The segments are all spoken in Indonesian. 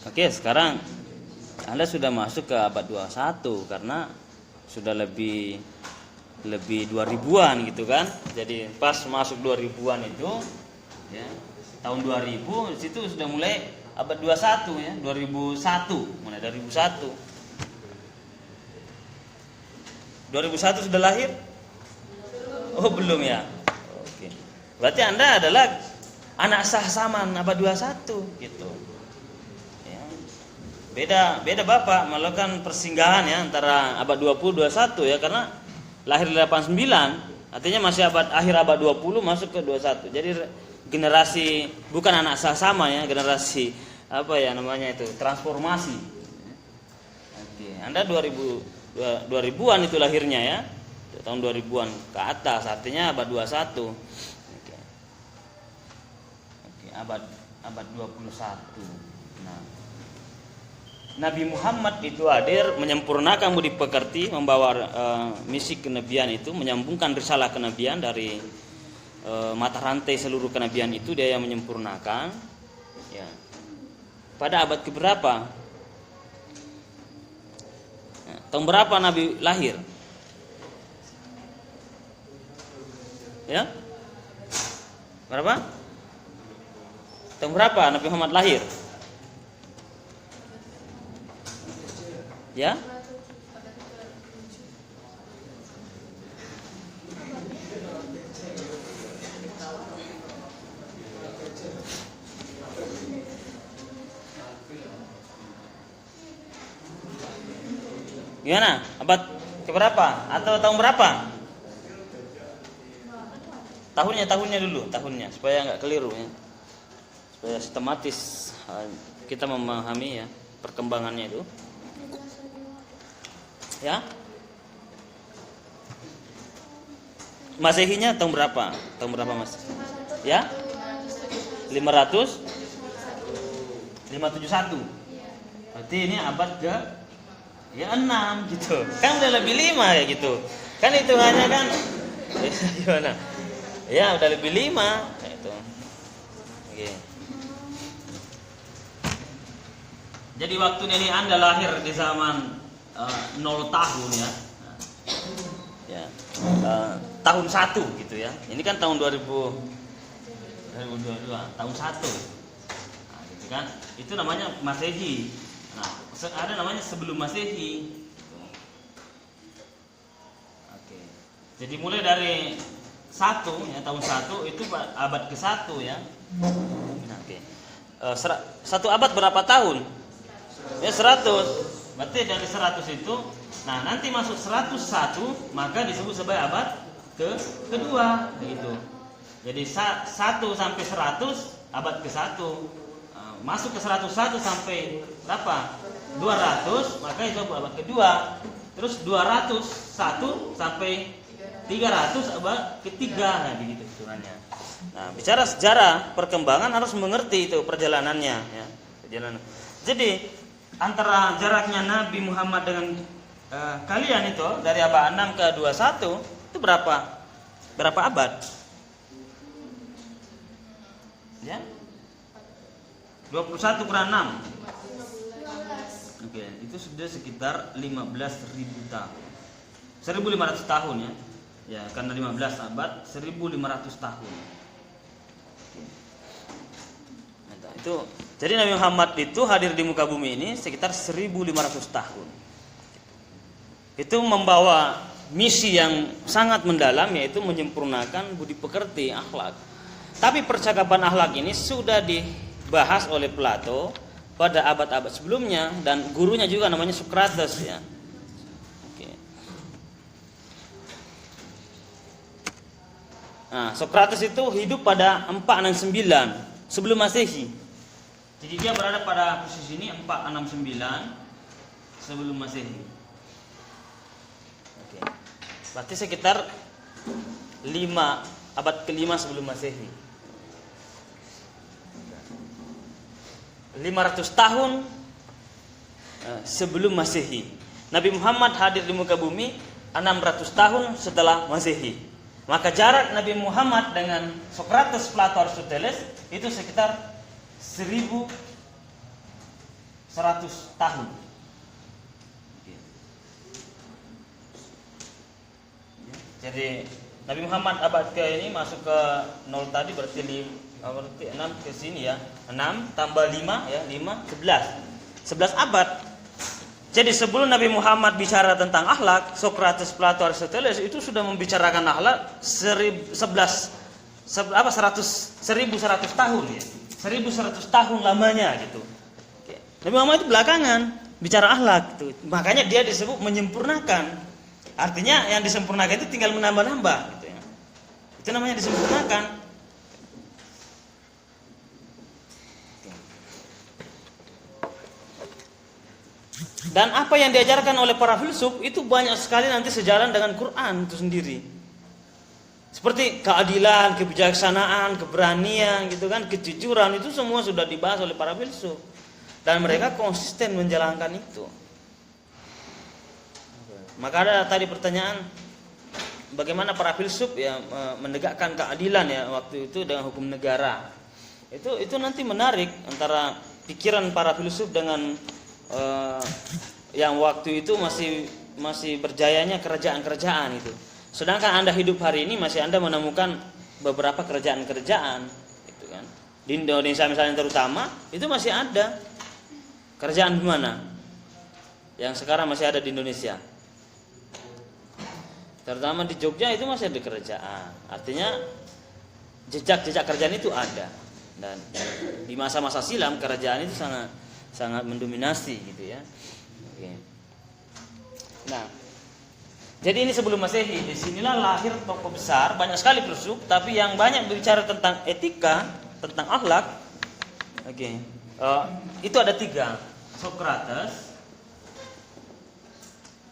Oke, sekarang Anda sudah masuk ke abad 21 karena sudah lebih 2000-an gitu kan. Jadi pas masuk 2000-an itu ya, tahun 2000 di situ sudah mulai abad 21 ya, 2001, mulai 2001. 2001 sudah lahir? Oh, belum ya. Oke. Berarti Anda adalah anak sah zaman abad 21 gitu. Ya. Beda bapak melakukan persinggahan ya antara abad 20 21 ya, karena lahir 89, artinya masih akhir abad 20 masuk ke 21. Jadi generasi bukan anak sah sama ya, generasi apa ya namanya itu, transformasi. Oke, Anda 2000-an itu lahirnya ya. Tahun 2000-an ke atas, artinya abad 21. Oke. Oke, abad 21. Nah, Nabi Muhammad itu hadir menyempurnakan budi pekerti, membawa misi kenabian itu, menyambungkan risalah kenabian dari mata rantai seluruh kenabian itu, dia yang menyempurnakan ya. Pada abad keberapa? Nah, tahun berapa Nabi lahir? Ya? Berapa? Tahun berapa Nabi Muhammad lahir? Ya? Gimana? Abad keberapa? Atau tahun berapa? Tahunnya dulu, supaya nggak keliru ya. Supaya sistematis kita memahami ya perkembangannya itu. Ya? Masehinya tahun berapa? Tahun berapa Mas? Ya? 571. Berarti ini abad ke ya 6 gitu. Kan udah lebih 5 ya gitu. Kan hitungannya kan gimana? Ya udah lebih 5 itu. Oke. Jadi waktu ini Anda lahir di zaman 0 tahun ya. Ya. Tahun 1 gitu ya. Ini kan tahun 2022, tahun 1. Nah, gitu kan. Itu namanya Masehi. Nah, ada namanya sebelum Masehi. Oke. Jadi mulai dari 1 ya, tahun 1 itu abad ke-1 ya. Oke. Satu abad berapa tahun? Ya 100. Berarti dari 100 itu, nah nanti masuk 101 maka disebut sebagai abad kedua gitu. Jadi 1 sampai 100 abad ke-1. Masuk ke 101 sampai berapa? 200 maka itu abad kedua. Terus 201 sampai 300 abad ketiga, nah begitu hitungannya. Nah, bicara sejarah perkembangan harus mengerti itu perjalanannya ya. Perjalanan. Jadi antara jaraknya Nabi Muhammad dengan kalian itu dari abad 6 ke 21 itu berapa? Berapa abad? Ya? 21 kurang 6. Oke, itu sudah sekitar 15.000 tahun. 1.500 tahun ya. Ya, karena 15 abad 1.500 tahun. Nah, itu jadi Nabi Muhammad itu hadir di muka bumi ini sekitar 1.500 tahun. Itu membawa misi yang sangat mendalam, yaitu menyempurnakan budi pekerti, akhlak. Tapi percakapan akhlak ini sudah dibahas oleh Plato pada abad-abad sebelumnya, dan gurunya juga namanya Socrates ya. Nah, Socrates itu hidup pada 469 sebelum Masehi. Jadi dia berada pada posisi ini 469 sebelum Masehi. Oke. Berarti sekitar 5 abad ke-5 sebelum Masehi. 500 tahun sebelum Masehi. Nabi Muhammad hadir di muka bumi 600 tahun setelah Masehi. Maka jarak Nabi Muhammad dengan Socrates, Plato, Aristoteles itu sekitar 1.000 100 tahun. Jadi Nabi Muhammad abad ke ini masuk ke 0 tadi berarti 6 ke sini ya. 6 tambah 5 ya, 5 11 abad. Jadi sebelum Nabi Muhammad bicara tentang akhlak, Socrates, Plato, Aristoteles itu sudah membicarakan akhlak 1100 tahun ya. 1100 tahun lamanya gitu. Nabi Muhammad itu belakangan bicara akhlak gitu. Makanya dia disebut menyempurnakan. Artinya yang disempurnakan itu tinggal menambah-nambah gitu ya. Itu namanya disempurnakan. Dan apa yang diajarkan oleh para filsuf itu banyak sekali nanti sejalan dengan Quran itu sendiri. Seperti keadilan, kebijaksanaan, keberanian gitu kan, kejujuran itu semua sudah dibahas oleh para filsuf. Dan mereka konsisten menjalankan itu. Maka ada tadi pertanyaan bagaimana para filsuf ya menegakkan keadilan ya waktu itu dengan hukum negara. Itu nanti menarik antara pikiran para filsuf dengan yang waktu itu masih berjayanya kerajaan-kerajaan itu. Sedangkan Anda hidup hari ini masih Anda menemukan beberapa kerajaan-kerajaan gitu kan. Di Indonesia misalnya terutama itu masih ada. Kerajaan di mana? Yang sekarang masih ada di Indonesia. Terutama di Jogja itu masih ada kerajaan. Artinya jejak-jejak kerajaan itu ada. Dan di masa-masa silam kerajaan itu sangat mendominasi gitu ya. Oke. Nah, jadi ini sebelum Masehi. Di sinilah lahir tokoh besar, banyak sekali filsuf, tapi yang banyak berbicara tentang etika, tentang akhlak. Oke. Itu ada 3. Socrates.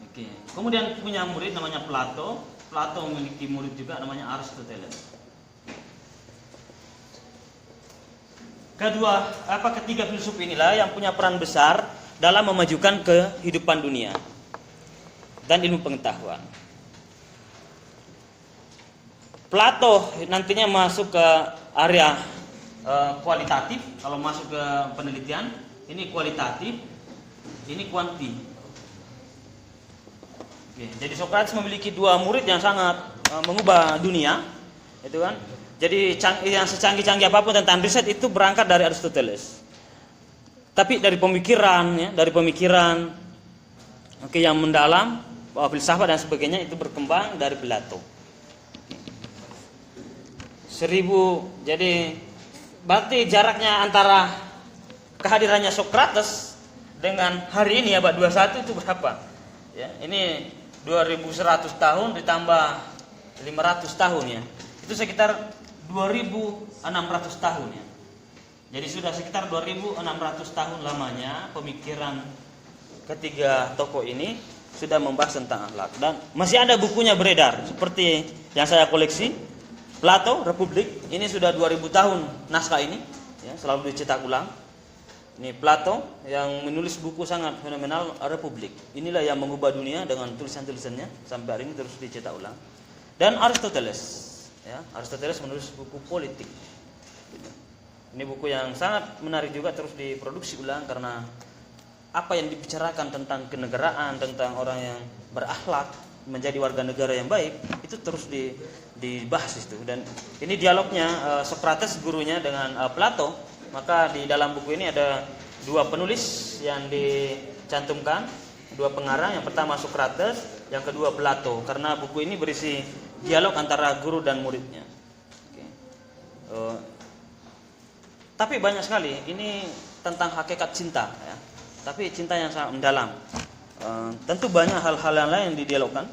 Oke. Kemudian punya murid namanya Plato. Plato memiliki murid juga namanya Aristoteles. Ketiga filsuf inilah yang punya peran besar dalam memajukan kehidupan dunia dan ilmu pengetahuan. Plato nantinya masuk ke area kualitatif. Kalau masuk ke penelitian, ini kualitatif, ini kuanti. Oke, jadi Socrates memiliki 2 murid yang sangat mengubah dunia, itu kan. Jadi yang secanggih-canggih apapun tentang riset itu berangkat dari Aristoteles. Tapi dari pemikiran yang mendalam, filsafat dan sebagainya itu berkembang dari Plato. Jadi berarti jaraknya antara kehadirannya Socrates dengan hari ini abad 21 itu berapa? Ya, ini 2100 tahun ditambah 500 tahun ya. Itu sekitar 2600 tahun ya. Jadi sudah sekitar 2600 tahun lamanya pemikiran ketiga tokoh ini sudah membahas tentang akhlak. Dan masih ada bukunya beredar seperti yang saya koleksi, Plato, Republik. Ini sudah 2000 tahun naskah ini ya, selalu dicetak ulang. Ini Plato yang menulis buku sangat fenomenal, Republik. Inilah yang mengubah dunia dengan tulisan-tulisannya sampai hari ini terus dicetak ulang. Dan Aristoteles, ya, Aristoteles menulis buku politik. Gitu. Ini buku yang sangat menarik juga terus diproduksi ulang karena apa yang dibicarakan tentang kenegaraan, tentang orang yang berakhlak, menjadi warga negara yang baik, itu terus dibahas itu. Dan ini dialognya Socrates gurunya dengan Plato. Maka di dalam buku ini ada 2 penulis yang dicantumkan, 2 pengarang. Yang pertama Socrates, yang kedua Plato. Karena buku ini berisi dialog antara guru dan muridnya. Oke. Tapi banyak sekali ini tentang hakikat cinta, ya. Tapi cinta yang sangat mendalam. Tentu banyak hal-hal yang lain yang didialogkan.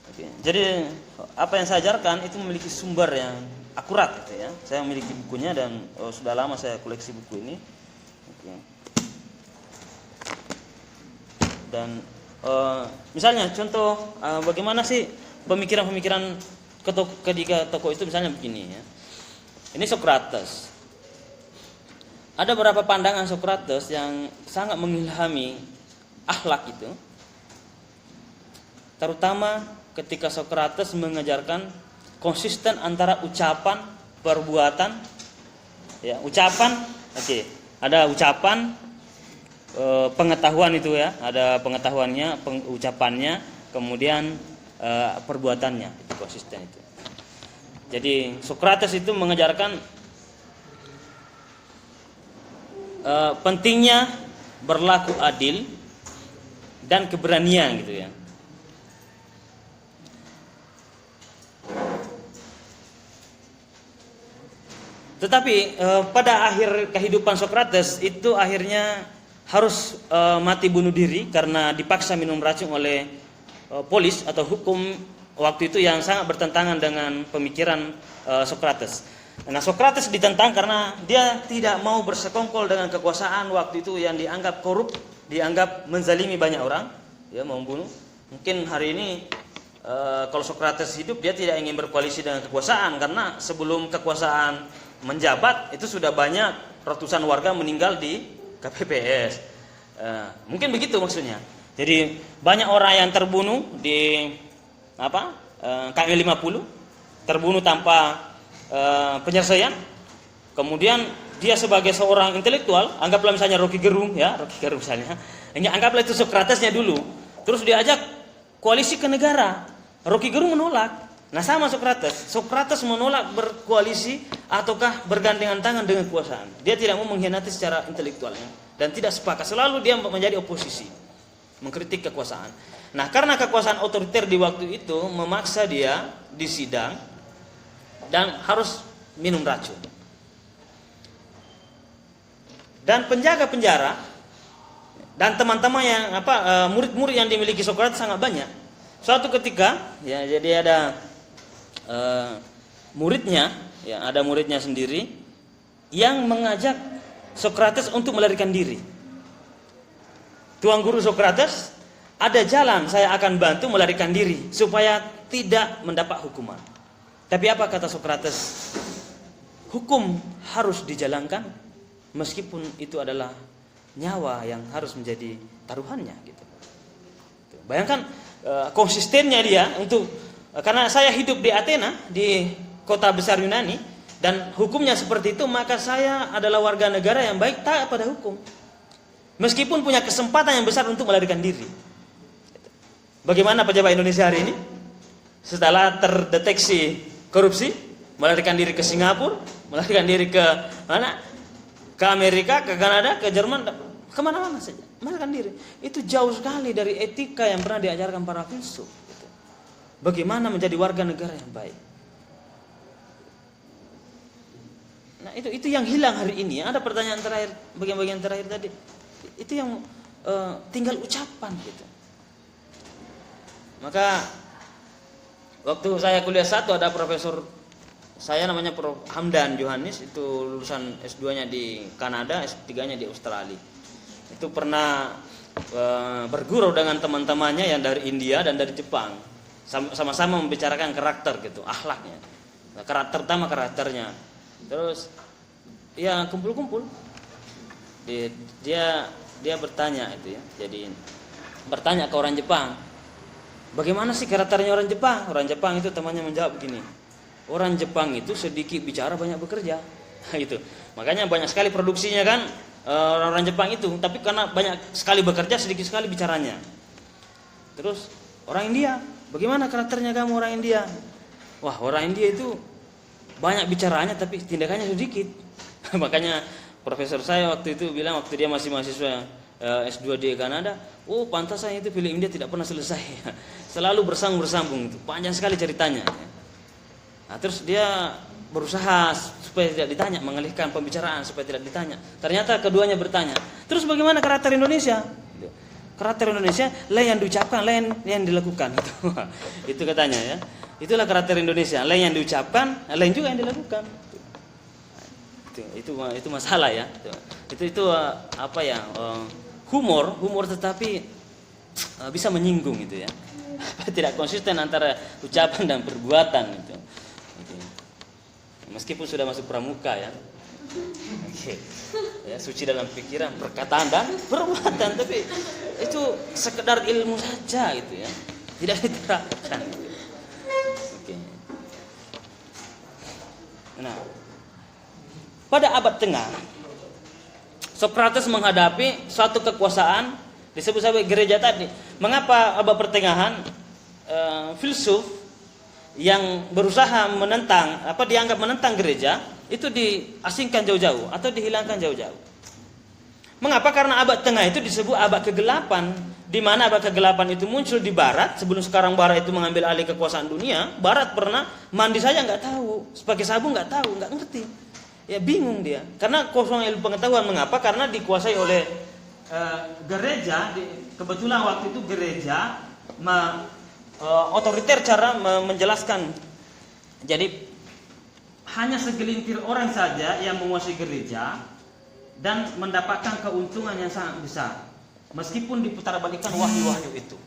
Oke. Jadi apa yang saya ajarkan itu memiliki sumber yang akurat gitu ya. Saya memiliki bukunya dan sudah lama saya koleksi buku ini. Oke. Dan misalnya contoh bagaimana sih pemikiran-pemikiran ketiga tokoh itu misalnya begini ya. Ini Socrates. Ada beberapa pandangan Socrates yang sangat mengilhami akhlak itu. Terutama ketika Socrates mengajarkan konsisten antara ucapan, perbuatan. Ya, ucapan, oke. Ada ucapan, pengetahuan itu ya, ada pengetahuannya, pengucapannya, kemudian perbuatannya itu konsisten itu. Jadi Sokrates itu mengajarkan pentingnya berlaku adil dan keberanian gitu ya. Tetapi pada akhir kehidupan Sokrates itu akhirnya harus mati bunuh diri karena dipaksa minum racun oleh polis atau hukum waktu itu yang sangat bertentangan dengan pemikiran Sokrates. Nah, Sokrates ditentang karena dia tidak mau bersekongkol dengan kekuasaan waktu itu yang dianggap korup, dianggap menzalimi banyak orang, ya membunuh. Mungkin hari ini kalau Sokrates hidup dia tidak ingin berkoalisi dengan kekuasaan karena sebelum kekuasaan menjabat itu sudah banyak ratusan warga meninggal di KPPS. Mungkin begitu maksudnya. Jadi banyak orang yang terbunuh di KG 50, terbunuh tanpa penyelesaian. Kemudian dia sebagai seorang intelektual, anggaplah misalnya Rocky Gerung ya, Rocky Gerung misalnya. Anggaplah itu Sokratesnya dulu. Terus diajak koalisi ke negara. Rocky Gerung menolak. Nah sama Sokrates. Sokrates menolak berkoalisi ataukah bergandengan tangan dengan kekuasaan. Dia tidak mau mengkhianati secara intelektualnya dan tidak sepakat. Selalu dia menjadi oposisi, mengkritik kekuasaan. Nah karena kekuasaan otoriter di waktu itu memaksa dia di sidang dan harus minum racun. Dan penjaga penjara dan teman-teman yang murid-murid yang dimiliki Sokrates sangat banyak. Suatu ketika ya jadi ada muridnya, ya ada muridnya sendiri yang mengajak Sokrates untuk melarikan diri. Tuan guru Sokrates, ada jalan saya akan bantu melarikan diri supaya tidak mendapat hukuman. Tapi apa kata Sokrates? Hukum harus dijalankan meskipun itu adalah nyawa yang harus menjadi taruhannya gitu. Bayangkan konsistennya dia untuk, karena saya hidup di Athena, di kota besar Yunani, dan hukumnya seperti itu, maka saya adalah warga negara yang baik, taat pada hukum. Meskipun punya kesempatan yang besar untuk melarikan diri. Bagaimana pejabat Indonesia hari ini? Setelah terdeteksi korupsi, melarikan diri ke Singapura, melarikan diri ke mana? Ke Amerika, ke Kanada, ke Jerman, kemana-mana saja. Melarikan diri. Itu jauh sekali dari etika yang pernah diajarkan para filsuf. Bagaimana menjadi warga negara yang baik. Nah itu yang hilang hari ini. Ada pertanyaan terakhir, bagian-bagian terakhir tadi. Itu yang tinggal ucapan gitu. Maka waktu saya kuliah 1 ada profesor saya namanya Prof. Hamdan Johannes, itu lulusan S2-nya di Kanada, S3-nya di Australia. Itu pernah bergurau dengan teman-temannya yang dari India dan dari Jepang. Sama-sama membicarakan karakter gitu, akhlaknya. Nah, terutama karakternya. Terus ya kumpul-kumpul. Dia bertanya itu ya. Jadi bertanya ke orang Jepang, bagaimana sih karakternya orang Jepang? Orang Jepang itu temannya menjawab begini, orang Jepang itu sedikit bicara banyak bekerja. Gitu. Makanya banyak sekali produksinya kan orang Jepang itu, tapi karena banyak sekali bekerja sedikit sekali bicaranya. Terus orang India, bagaimana karakternya kamu orang India? Wah, orang India itu banyak bicaranya tapi tindakannya sedikit. Makanya profesor saya waktu itu bilang, waktu dia masih mahasiswa S2 di Kanada, oh pantasan itu film India tidak pernah selesai. Selalu bersambung itu, panjang sekali ceritanya. Nah, terus dia berusaha supaya tidak ditanya, mengalihkan pembicaraan supaya tidak ditanya. Ternyata keduanya bertanya, terus bagaimana karakter Indonesia? Karakter Indonesia lain yang diucapkan, lain yang dilakukan. Itu katanya ya. Itulah karakter Indonesia, lain yang diucapkan, lain juga yang dilakukan. Itu masalah ya. Itu apa ya? Humor tetapi bisa menyinggung itu ya. Tidak konsisten antara ucapan dan perbuatan itu. Meskipun sudah masuk pramuka ya. Oke. Ya, suci dalam pikiran, perkataan dan perbuatan, tapi itu sekedar ilmu saja gitu ya. Tidak diterapkan. Oke. Nah, pada abad tengah Sokrates menghadapi suatu kekuasaan disebut sebagai gereja tadi. Mengapa abad pertengahan filsuf yang berusaha menentang dianggap menentang gereja itu diasingkan jauh-jauh atau dihilangkan jauh-jauh? Mengapa? Karena abad tengah itu disebut abad kegelapan, di mana abad kegelapan itu muncul di barat. Sebelum sekarang barat itu mengambil alih kekuasaan dunia, barat pernah mandi saja nggak tahu, pakai sabun nggak tahu, nggak ngerti, ya bingung dia, karena kosong ilmu pengetahuan. Mengapa? Karena dikuasai oleh gereja. Kebetulan waktu itu gereja otoriter cara menjelaskan. Jadi hanya segelintir orang saja yang menguasai gereja dan mendapatkan keuntungan yang sangat besar, meskipun diputarbalikan wahyu-wahyu itu.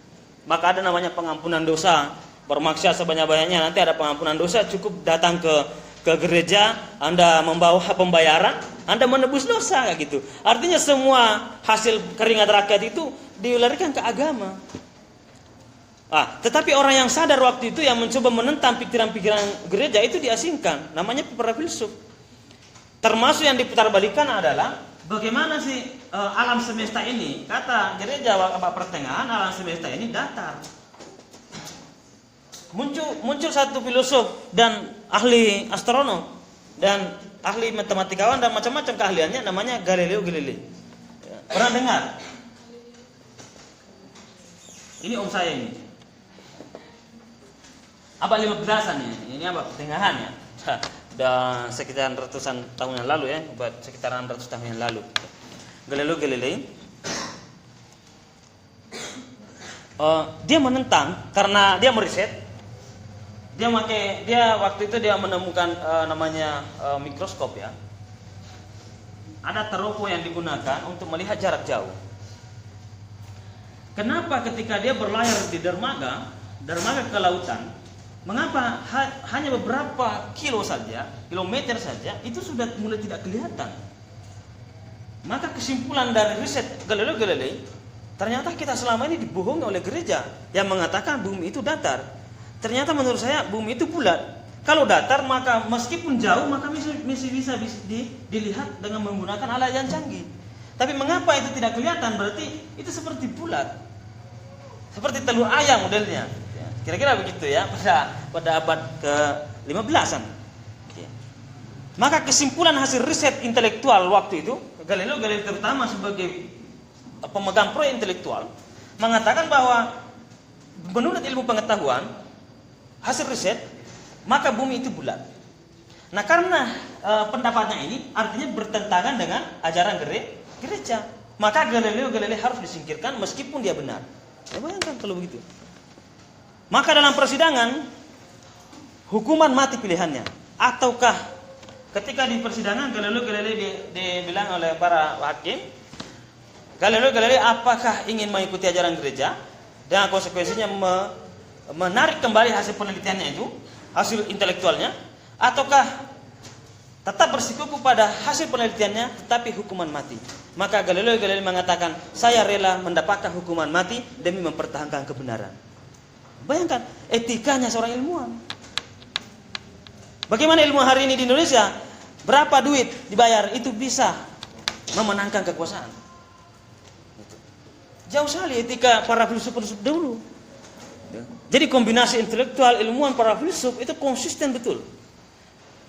Maka ada namanya pengampunan dosa. Bermaksiat sebanyak-banyaknya, nanti ada pengampunan dosa. Cukup datang ke gereja, Anda membawa pembayaran, Anda menebus dosa, kayak gitu. Artinya semua hasil keringat rakyat itu dilarikan ke agama. Tetapi orang yang sadar waktu itu yang mencoba menentang pikiran-pikiran gereja itu diasingkan. Namanya para filsuf. Termasuk yang diputarbalikan adalah bagaimana sih alam semesta ini. Kata gereja abad pertengahan, alam semesta ini datar. Muncul satu filosof dan ahli astronom dan ahli matematikawan dan macam-macam keahliannya, namanya Galileo Galilei. Pernah dengar? Ini om saya ini. Abad 15-an ya. Ini abad pertengahan ya. Dan sekitar ratusan tahun yang lalu ya, sekitaran 600 tahun yang lalu. Galileo Galilei dia menentang karena dia meriset. Dia waktu itu dia menemukan namanya mikroskop ya. Ada teropong yang digunakan untuk melihat jarak jauh. Kenapa ketika dia berlayar di dermaga ke lautan, mengapa hanya beberapa kilometer saja itu sudah mulai tidak kelihatan? Maka kesimpulan dari riset Galileo Galilei, ternyata kita selama ini dibohongi oleh gereja yang mengatakan bumi itu datar. Ternyata menurut saya bumi itu bulat. Kalau datar maka meskipun jauh maka masih bisa dilihat dengan menggunakan alat yang canggih. Tapi mengapa itu tidak kelihatan? Berarti itu seperti bulat, seperti telur ayam modelnya. Kira-kira begitu ya pada abad ke-15-an. Maka kesimpulan hasil riset intelektual waktu itu, Galileo Galilei terutama sebagai pemegang proyek intelektual, mengatakan bahwa menurut ilmu pengetahuan hasil riset, maka bumi itu bulat. Nah, karena pendapatnya ini artinya bertentangan dengan ajaran gereja, maka Galileo Galilei harus disingkirkan meskipun dia benar. Ya, bayangkan kalau begitu. Maka dalam persidangan hukuman mati pilihannya, ataukah ketika di persidangan Galileo Galilei dibilang oleh para hakim, Galileo Galilei apakah ingin mengikuti ajaran gereja dengan konsekuensinya menarik kembali hasil penelitiannya itu, hasil intelektualnya, ataukah tetap bersikukuh pada hasil penelitiannya tetapi hukuman mati. Maka Galileo Galilei mengatakan, saya rela mendapatkan hukuman mati demi mempertahankan kebenaran. Bayangkan etikanya seorang ilmuwan. Bagaimana ilmu hari ini di Indonesia? Berapa duit dibayar itu bisa memenangkan kekuasaan. Jauh sekali etika para filsuf-filsuf dulu. Jadi kombinasi intelektual, ilmuwan, para filsuf itu konsisten betul.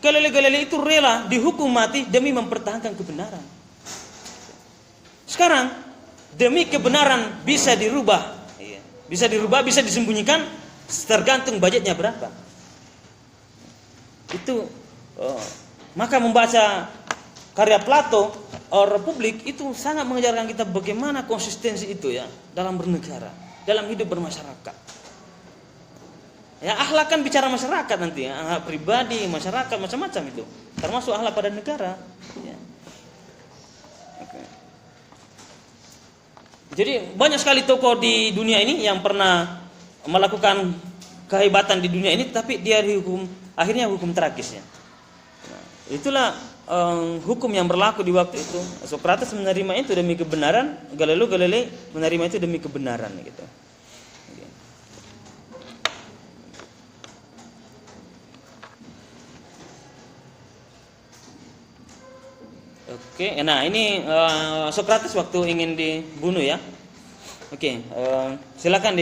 Galileo Galilei itu rela dihukum mati demi mempertahankan kebenaran. Sekarang demi kebenaran bisa dirubah, bisa disembunyikan, tergantung budgetnya berapa. Itu maka membaca karya Plato, Republik itu sangat mengajarkan kita bagaimana konsistensi itu ya dalam bernegara, dalam hidup bermasyarakat. Ya, akhlak kan bicara masyarakat nanti, ya. Akhlak pribadi, masyarakat, macam-macam itu. Termasuk akhlak pada negara. Ya. Okay. Jadi banyak sekali tokoh di dunia ini yang pernah melakukan kehebatan di dunia ini, tapi dia dihukum, akhirnya hukum tragis ya. Nah, itulah hukum yang berlaku di waktu itu. Sokrates menerima itu demi kebenaran, Galileo Galilei menerima itu demi kebenaran gitu. Oke. Oke, nah ini Sokrates waktu ingin dibunuh ya. Oke, silakan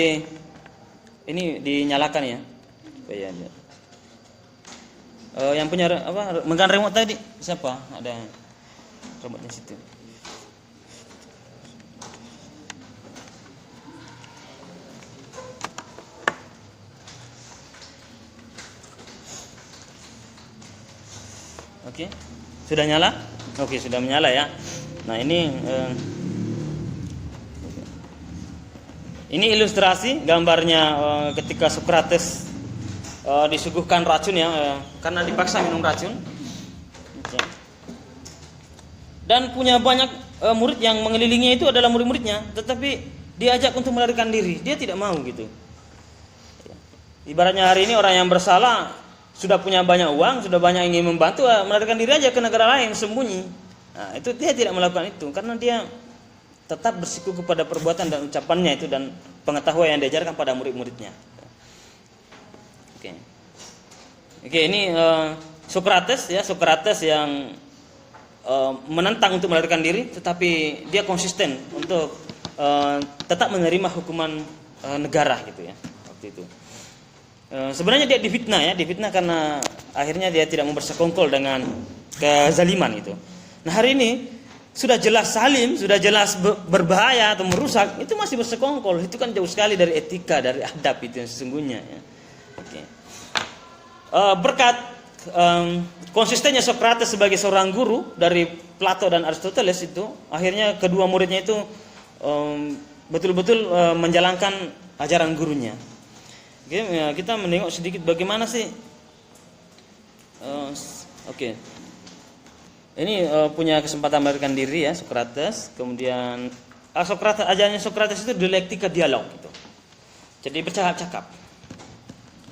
ini dinyalakan ya. Supaya yang punya apa megang remote tadi siapa? Ada remote di situ. Oke, sudah nyala? Oke, sudah menyala ya. Nah ini ilustrasi gambarnya ketika Sokrates disuguhkan racun ya, karena dipaksa minum racun. Oke. Dan punya banyak murid yang mengelilinginya itu adalah murid-muridnya, tetapi diajak untuk melarikan diri, dia tidak mau gitu. Ibaratnya hari ini orang yang bersalah sudah punya banyak uang, sudah banyak ingin membantu, melarikan diri aja ke negara lain sembunyi. Nah, itu dia tidak melakukan itu karena dia tetap bersikuku kepada perbuatan dan ucapannya itu dan pengetahuan yang diajarkan pada murid-muridnya. Oke, ini Sokrates ya, Sokrates yang menentang untuk melarikan diri, tetapi dia konsisten untuk tetap menerima hukuman negara gitu ya waktu itu. Sebenarnya dia difitnah karena akhirnya dia tidak mau bersekongkol dengan kezaliman itu. Nah hari ini sudah jelas zalim, sudah jelas berbahaya atau merusak, itu masih bersekongkol. Itu kan jauh sekali dari etika, dari adab itu yang sesungguhnya. Ya. Oke. Berkat konsistennya Sokrates sebagai seorang guru dari Plato dan Aristoteles itu, akhirnya kedua muridnya itu betul-betul menjalankan ajaran gurunya. Oke, ya, kita menengok sedikit bagaimana sih. Oke. Ini punya kesempatan melarikan diri ya Sokrates. Kemudian ajarannya Sokrates itu dialektika dialog gitu. Jadi bercakap-cakap.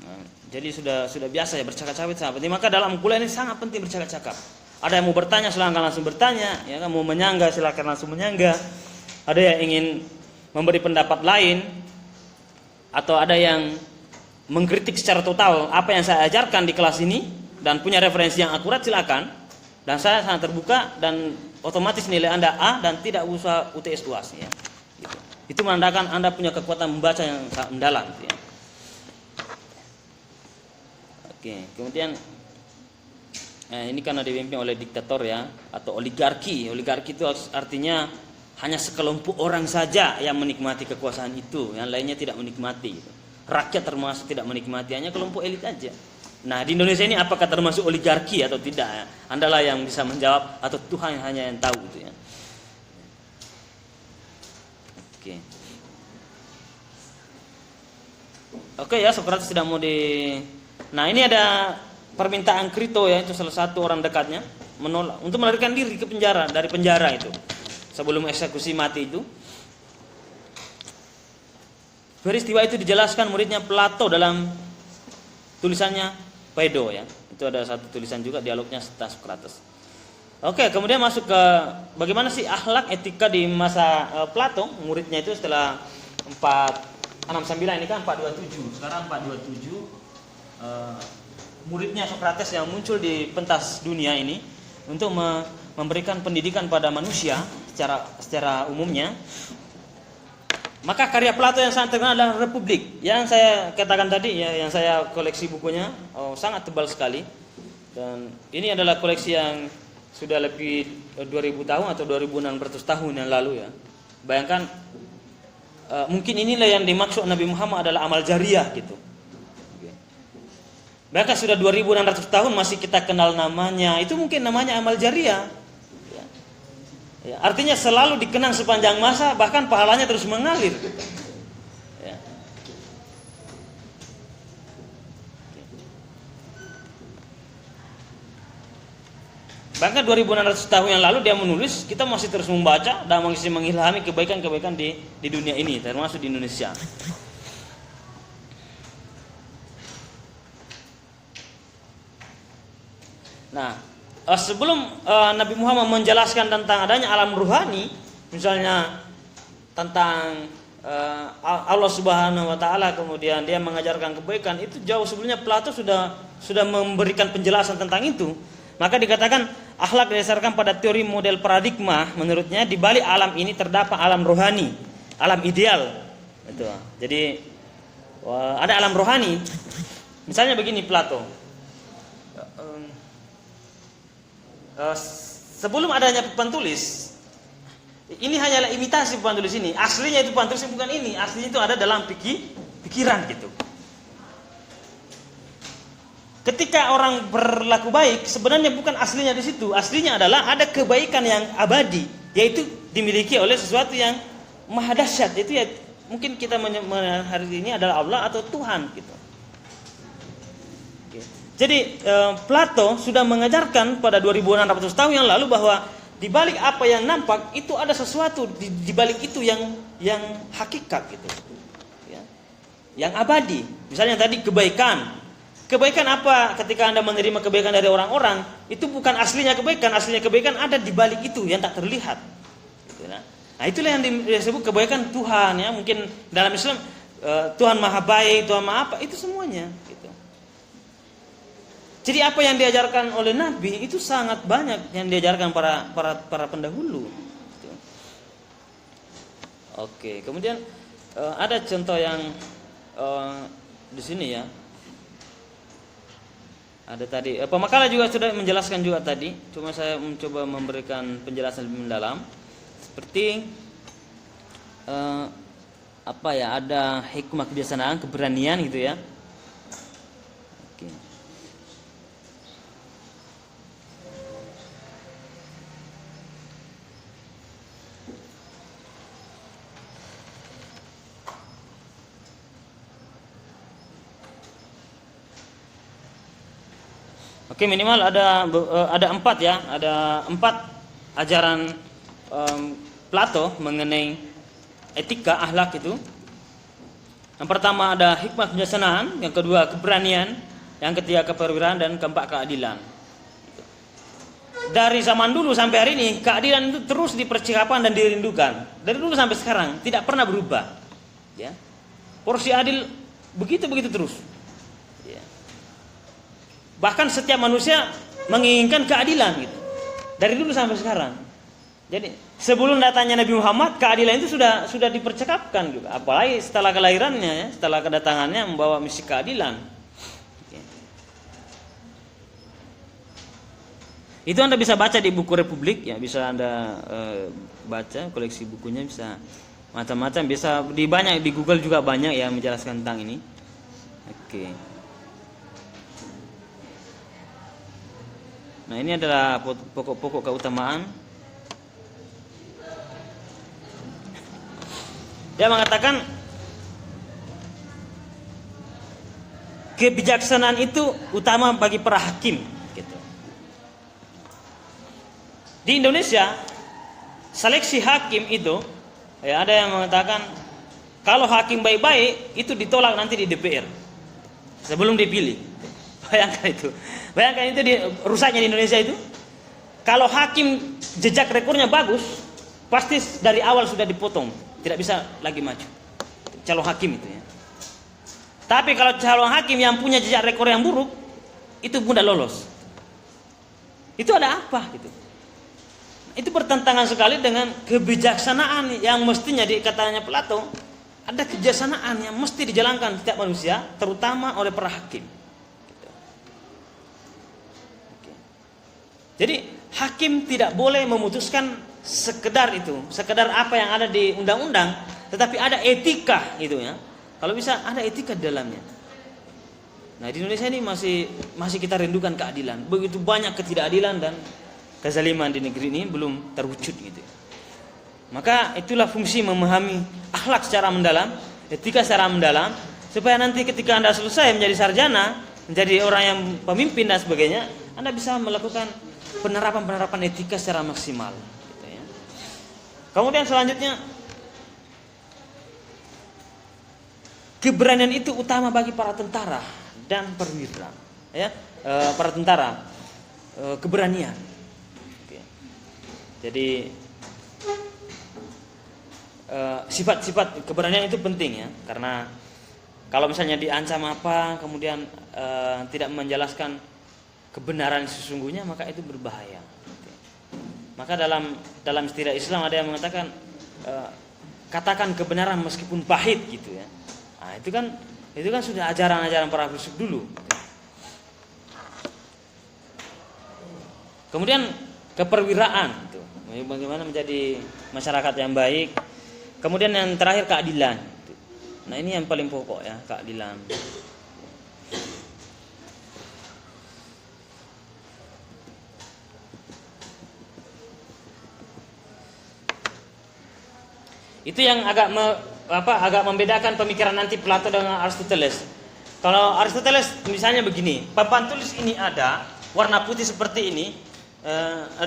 Nah, jadi sudah biasa ya bercakap-cakap itu sangat penting. Maka dalam kuliah ini sangat penting bercakap-cakap. Ada yang mau bertanya silakan langsung bertanya, ya kan, mau menyangga silakan langsung menyangga. Ada yang ingin memberi pendapat lain atau ada yang mengkritik secara total apa yang saya ajarkan di kelas ini dan punya referensi yang akurat silakan, dan saya sangat terbuka dan otomatis nilai Anda A dan tidak usah UTS UAS ya. Gitu. Itu menandakan Anda punya kekuatan membaca yang sangat mendalam gitu ya. Oke, kemudian ini karena dipimpin oleh diktator ya atau oligarki. Oligarki itu artinya hanya sekelompok orang saja yang menikmati kekuasaan itu, yang lainnya tidak menikmati gitu. Rakyat termasuk tidak menikmati, hanya kelompok elit aja. Nah di Indonesia ini apakah termasuk oligarki atau tidak ya? Andalah yang bisa menjawab atau Tuhan hanya yang tahu gitu ya. Oke ya, Sokrates tidak mau Nah ini ada permintaan Krito ya, itu salah satu orang dekatnya menolak untuk melarikan diri ke penjara, dari penjara itu sebelum eksekusi mati itu. Peristiwa itu dijelaskan muridnya Plato dalam tulisannya Phaedo ya. Itu ada satu tulisan juga dialognya tentang Sokrates. Oke, kemudian masuk ke bagaimana sih akhlak etika di masa Plato, muridnya itu setelah 469 ini kan 427. Sekarang 427 muridnya Sokrates yang muncul di pentas dunia ini untuk memberikan pendidikan pada manusia secara umumnya. Maka karya Plato yang sangat terkenal adalah Republik. Yang saya katakan tadi ya, yang saya koleksi bukunya sangat tebal sekali. Dan ini adalah koleksi yang sudah lebih 2000 tahun atau 2600 tahun yang lalu ya. Bayangkan mungkin inilah yang dimaksud Nabi Muhammad adalah amal jariah gitu. Bahkan sudah 2600 tahun masih kita kenal namanya. Itu mungkin namanya amal jariah. Ya, artinya selalu dikenang sepanjang masa, bahkan pahalanya terus mengalir. Ya. Bahkan 2600 tahun yang lalu dia menulis, kita masih terus membaca dan masih mengilhami kebaikan-kebaikan di dunia ini, termasuk di Indonesia. Nah, sebelum Nabi Muhammad menjelaskan tentang adanya alam ruhani, misalnya tentang Allah Subhanahu wa taala, kemudian dia mengajarkan kebaikan, itu jauh sebelumnya Plato sudah memberikan penjelasan tentang itu. Maka dikatakan akhlak didasarkan pada teori model paradigma. Menurutnya di balik alam ini terdapat alam rohani, alam ideal. Itu. Jadi ada alam rohani. Misalnya begini Plato. Sebelum adanya papan tulis, ini hanyalah imitasi papan tulis ini. Aslinya itu papan tulis bukan ini. Aslinya itu ada dalam pikiran gitu. Ketika orang berlaku baik, sebenarnya bukan aslinya di situ. Aslinya adalah ada kebaikan yang abadi, yaitu dimiliki oleh sesuatu yang maha dahsyat. Itu ya mungkin kita hari ini adalah Allah atau Tuhan gitu. Jadi Plato sudah mengajarkan pada 2600 tahun yang lalu bahwa di balik apa yang nampak itu ada sesuatu di balik itu yang hakikat gitu. Ya. Yang abadi. Misalnya tadi kebaikan. Kebaikan apa ketika Anda menerima kebaikan dari orang-orang, itu bukan aslinya kebaikan ada di balik itu yang tak terlihat. Gitu, nah itulah yang disebut kebaikan Tuhan ya. Mungkin dalam Islam Tuhan maha baik, Tuhan maha apa, itu semuanya gitu. Jadi apa yang diajarkan oleh Nabi itu sangat banyak yang diajarkan para pendahulu. Gitu. Oke, kemudian ada contoh yang di sini ya. Ada tadi pemakalah juga sudah menjelaskan juga tadi. Cuma saya mencoba memberikan penjelasan lebih mendalam. Seperti apa ya? Ada hikmah kebijaksanaan, keberanian gitu ya. Oke. Oke, minimal ada 4 ya, ada 4 ajaran Plato mengenai etika akhlak itu. Yang pertama ada hikmah kebijaksanaan, yang kedua keberanian, yang ketiga keperwiraan, dan keempat keadilan. Dari zaman dulu sampai hari ini keadilan itu terus dipercikapan dan dirindukan. Dari dulu sampai sekarang tidak pernah berubah. Ya, porsi adil begitu terus. Bahkan setiap manusia menginginkan keadilan gitu. Dari dulu sampai sekarang. Jadi sebelum datangnya Nabi Muhammad, keadilan itu sudah dipercakapkan juga. Apalagi setelah kelahirannya ya, setelah kedatangannya membawa misi keadilan. Itu Anda bisa baca di buku Republik ya, bisa Anda baca koleksi bukunya, bisa macam-macam, bisa di Google juga banyak ya menjelaskan tentang ini. Oke. Nah, ini adalah pokok-pokok keutamaan. Dia mengatakan kebijaksanaan itu utama bagi para hakim gitu. Di Indonesia seleksi hakim itu ya, ada yang mengatakan kalau hakim baik-baik itu ditolak nanti di DPR sebelum dipilih. Bayangkan itu rusaknya di Indonesia itu. Kalau hakim jejak rekornya bagus, pasti dari awal sudah dipotong, tidak bisa lagi maju calon hakim itu ya. Tapi kalau calon hakim yang punya jejak rekor yang buruk, itu mudah lolos. Itu ada apa gitu? Itu bertentangan sekali dengan kebijaksanaan yang mestinya dikatanya Plato. Ada kebijaksanaan yang mesti dijalankan setiap manusia, terutama oleh para hakim. Jadi hakim tidak boleh memutuskan sekedar apa yang ada di undang-undang, tetapi ada etika gitu ya. Kalau bisa ada etika di dalamnya. Nah, di Indonesia ini masih kita rindukan keadilan. Begitu banyak ketidakadilan dan kezaliman di negeri ini belum terwujud gitu. Maka itulah fungsi memahami akhlak secara mendalam, etika secara mendalam, supaya nanti ketika Anda selesai menjadi sarjana, menjadi orang yang pemimpin dan sebagainya, Anda bisa melakukan penerapan etika secara maksimal gitu ya. Kemudian selanjutnya, keberanian itu utama bagi para tentara dan perwira ya. Para tentara keberanian. Oke. Jadi sifat-sifat keberanian itu penting ya, karena kalau misalnya diancam apa kemudian tidak menjelaskan kebenaran sesungguhnya, maka itu berbahaya. Maka dalam istilah Islam ada yang mengatakan katakan kebenaran meskipun pahit gitu ya. Nah, itu kan sudah ajaran-ajaran para filsuf dulu. Kemudian keperwiraan gitu. Bagaimana menjadi masyarakat yang baik. Kemudian yang terakhir keadilan. Nah, ini yang paling pokok ya, keadilan. Itu yang agak membedakan pemikiran nanti Plato dengan Aristoteles. Kalau Aristoteles misalnya begini, papan tulis ini ada warna putih seperti ini.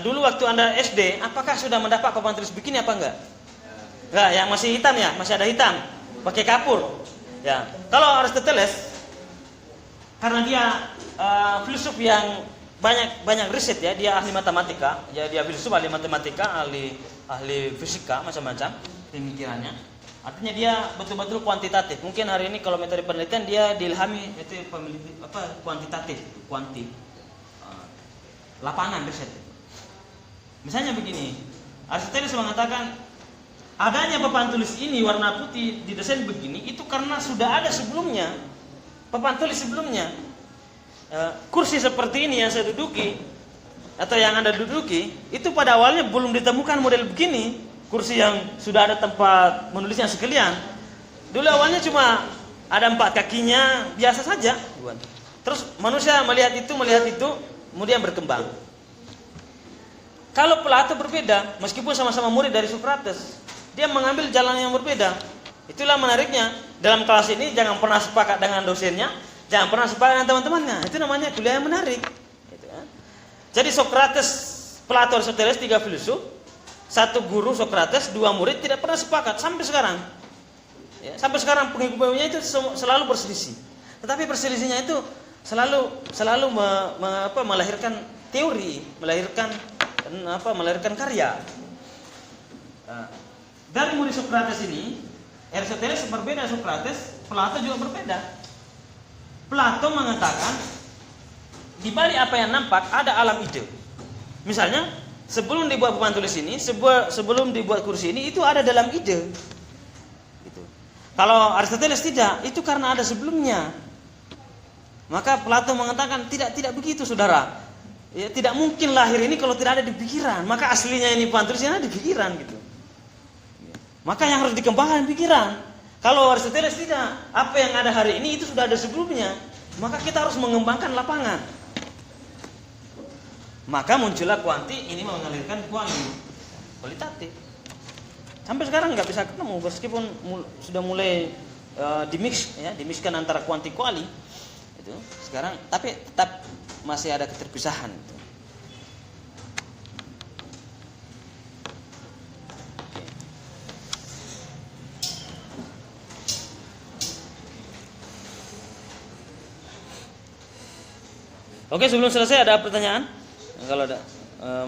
Dulu waktu Anda SD, apakah sudah mendapat papan tulis begini apa enggak? Enggak, yang masih hitam ya, masih ada hitam, pakai kapur. Ya. Kalau Aristoteles, karena dia filsuf yang banyak riset ya, dia ahli matematika, ya dia filsuf ahli matematika, ahli fisika macam-macam pemikirannya. Artinya dia betul-betul kuantitatif. Mungkin hari ini kalau metode penelitian dia diilhami itu kuantitatif, lapangan riset. Misalnya begini, Aristoteles mengatakan adanya papan tulis ini warna putih didesain begini itu karena sudah ada sebelumnya papan tulis sebelumnya. Kursi seperti ini yang saya duduki atau yang Anda duduki itu pada awalnya belum ditemukan model begini, kursi yang sudah ada tempat menulisnya sekalian. Dulu awalnya cuma ada 4 kakinya biasa saja. Terus manusia melihat itu, kemudian berkembang. Kalau Plato berbeda, meskipun sama-sama murid dari Socrates, dia mengambil jalan yang berbeda. Itulah menariknya. Dalam kelas ini jangan pernah sepakat dengan dosennya, jangan pernah sepakat dengan teman-temannya. Itu namanya kuliah yang menarik. Jadi Socrates, Plato, Aristoteles 3 filsuf, 1 guru Socrates, 2 murid tidak pernah sepakat sampai sekarang. Ya, sampai sekarang pengikut-pengikutnya itu selalu berselisih. Tetapi perselisihnya itu selalu melahirkan teori, melahirkan karya. Dari murid Socrates ini, Aristoteles berbeda Socrates, Plato juga berbeda. Plato mengatakan di balik apa yang nampak ada alam ide. Misalnya sebelum dibuat papan tulis ini, sebelum dibuat kursi ini, itu ada dalam ide. Gitu. Kalau Aristoteles tidak, itu karena ada sebelumnya. Maka Plato mengatakan tidak begitu, saudara. Ya, tidak mungkin lahir ini kalau tidak ada di pikiran. Maka aslinya ini papan tulisnya ada di pikiran gitu. Maka yang harus dikembangkan pikiran. Kalau Aristoteles tidak, apa yang ada hari ini itu sudah ada sebelumnya. Maka kita harus mengembangkan lapangan. Maka muncullah kuanti, ini mengalirkan kualitatif. Sampai sekarang nggak bisa ketemu, meskipun sudah mulai dimixkan antara kuanti kuali. Itu sekarang, tapi tetap masih ada keterpisahan. Itu. Oke, sebelum selesai ada pertanyaan? Kalau ada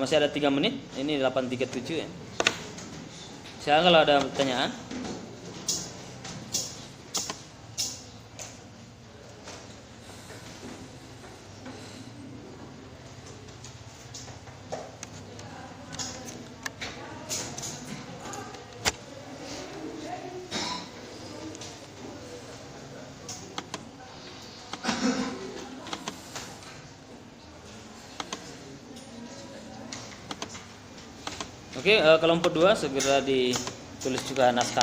masih ada 3 menit. Ini 8.37 ya. Silakan kalau ada pertanyaan. Oke, kelompok 2 segera ditulis juga naskah.